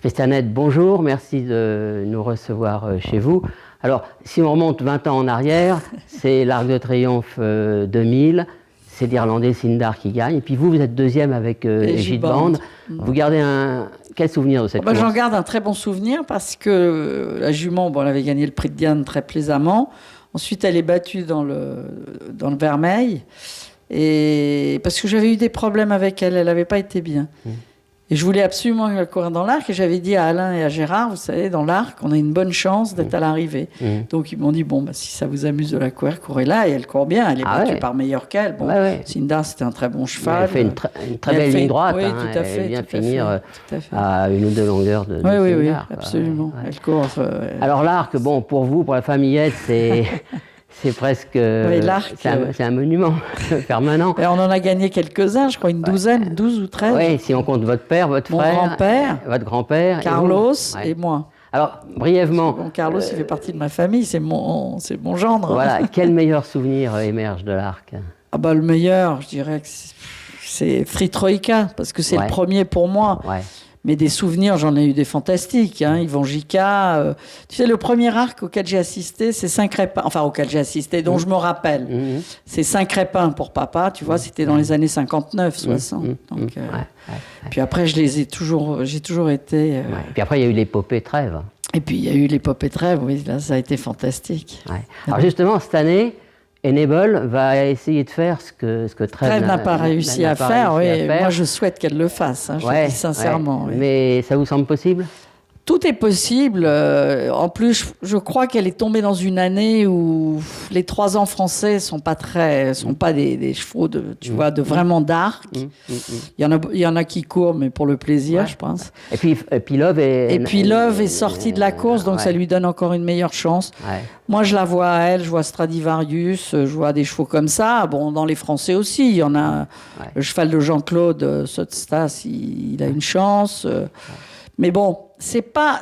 Christianette, bonjour, merci de nous recevoir chez vous. Alors, si on remonte 20 ans en arrière, c'est l'Arc de Triomphe 2000, c'est l'Irlandais Syndar qui gagne, et puis vous êtes deuxième avec Egid Band. Vous gardez quel souvenir de cette course? J'en garde un très bon souvenir parce que la jument, elle avait gagné le prix de Diane très plaisamment. Ensuite, elle est battue dans le vermeil. Et parce que j'avais eu des problèmes avec elle, elle n'avait pas été bien. Et je voulais absolument qu'elle courir dans l'arc. Et j'avais dit à Alain et à Gérard, vous savez, dans l'arc, on a une bonne chance d'être à l'arrivée. Donc ils m'ont dit, si ça vous amuse de la courir, courez-là. Et elle court bien, elle est battue par meilleur qu'elle. Syndar, c'était un très bon cheval. Elle fait une très belle ligne droite. Oui, tout à fait. Elle vient finir à une ou deux longueurs de Syndar. Oui, absolument. Elle court. Alors l'arc, pour vous, pour la famillette, c'est... C'est presque... c'est un monument permanent. Et on en a gagné quelques-uns, je crois une douzaine, 12 ou 13. Oui, si on compte votre père, votre frère, votre grand-père, Carlos et moi. Alors, brièvement... Carlos, il fait partie de ma famille, c'est mon gendre. Voilà, quel meilleur souvenir émerge de l'arc? Le meilleur, je dirais que c'est Fritroïka, parce que c'est le premier pour moi. Mais des souvenirs, j'en ai eu des fantastiques. Yvan Gica. Tu sais, le premier arc auquel j'ai assisté, c'est Saint-Crépin. Enfin, auquel j'ai assisté, dont je me rappelle. C'est Saint-Crépin pour papa, tu vois, c'était dans les années 59, 60. Donc, puis après, j'ai toujours été... Et puis après, il y a eu l'épopée Trêve. Et puis, il y a eu l'épopée Trêve, oui, là, ça a été fantastique. Alors justement, cette année... Enable va essayer de faire ce que Trêve n'a pas réussi à faire. Moi, je souhaite qu'elle le fasse, je le dis sincèrement. Mais ça vous semble possible? Tout est possible. En plus, je crois qu'elle est tombée dans une année où les 3 ans français sont pas des chevaux de vraiment d'arc. Il y en a qui courent, mais pour le plaisir, je pense. Et puis Love est sorti de la course, donc ça lui donne encore une meilleure chance. Moi, je la vois à elle, je vois Stradivarius, je vois des chevaux comme ça. Dans les Français aussi, il y en a. Le cheval de Jean-Claude Sotstas, il a une chance. Mais bon, c'est pas.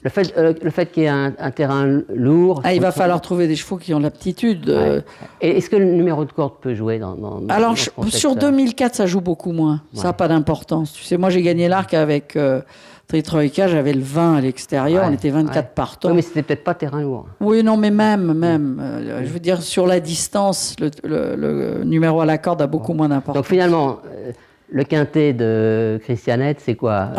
Le fait qu'il y ait un terrain lourd. Il va falloir trouver des chevaux qui ont l'aptitude. Et est-ce que le numéro de corde peut jouer Alors, sur 2004, ça joue beaucoup moins. Ça n'a pas d'importance. Tu sais, moi, j'ai gagné l'arc avec Fritroïka, j'avais le 20 à l'extérieur, on était 24 partants. Oui, mais c'était peut-être pas terrain lourd. Oui, non, mais même. Je veux dire, sur la distance, le numéro à la corde a beaucoup moins d'importance. Donc finalement. Le quintet de Christianette, c'est quoi?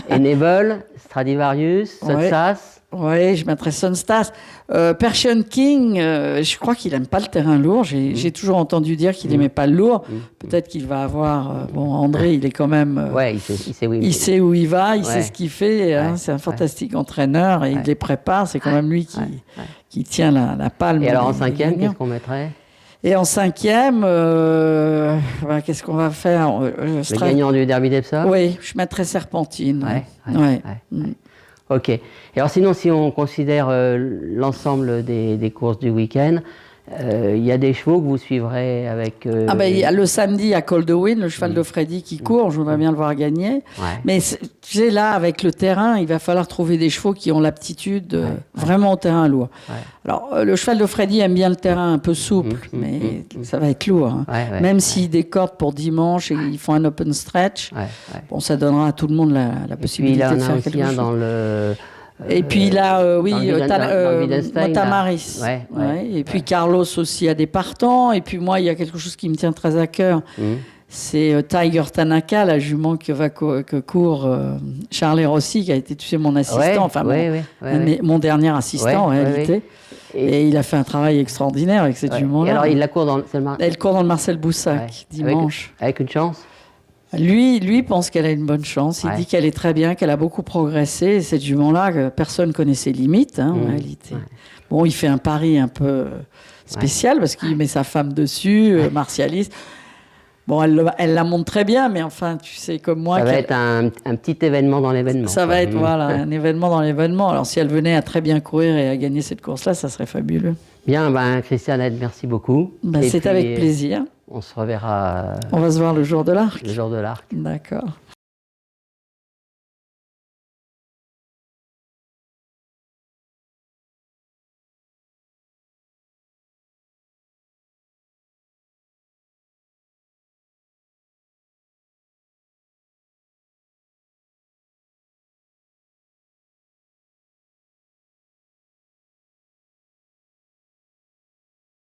Enable, Stradivarius, Sotsas. Oui, je mettrais Sotstas. Persian King, je crois qu'il n'aime pas le terrain lourd. J'ai toujours entendu dire qu'il n'aimait pas le lourd. Peut-être qu'il va avoir... André, il est quand même... il sait où il va, il sait ce qu'il fait. C'est un fantastique entraîneur et il les prépare. C'est quand même lui qui tient la palme. Et alors en cinquième, qu'est-ce qu'on mettrait? Et en cinquième, qu'est-ce qu'on va faire? Le gagnant du Derby d'Epsom? Oui, je mettrais Serpentine. Ok. Et alors sinon, si on considère l'ensemble des courses du week-end, il y a des chevaux que vous suivrez avec... il y a le samedi à Coldewin, le cheval de Freddy qui court, je voudrais bien le voir gagner. Mais tu sais, là, avec le terrain, il va falloir trouver des chevaux qui ont l'aptitude vraiment au terrain lourd. Alors, le cheval de Freddy aime bien le terrain un peu souple, mais ça va être lourd. Même s'ils décordent pour dimanche et ils font un open stretch, ça donnera à tout le monde la possibilité de faire quelque chose. Dans le... Et puis là, Tamaris. Et puis Carlos aussi a des partants. Et puis moi, il y a quelque chose qui me tient très à cœur. C'est Tiger Tanaka, la jument que court Charles Rossi, qui a été, tu sais, mon assistant, mon dernier assistant en réalité. Et il a fait un travail extraordinaire avec cette jument-là. Alors il la court Elle court dans le Marcel Boussac, dimanche. Avec une chance? Lui pense qu'elle a une bonne chance. Il dit qu'elle est très bien, qu'elle a beaucoup progressé. Et cette jument-là, personne ne connaît ses limites, en réalité. Il fait un pari un peu spécial parce qu'il met sa femme dessus, martialiste. Elle la monte très bien, mais enfin, tu sais, comme moi... Ça va être un petit événement dans l'événement. Ça va être, un événement dans l'événement. Alors, si elle venait à très bien courir et à gagner cette course-là, ça serait fabuleux. Bien, Christianette, merci beaucoup. C'est avec plaisir. On se reverra... On va se voir le jour de l'arc. Le jour de l'arc. D'accord.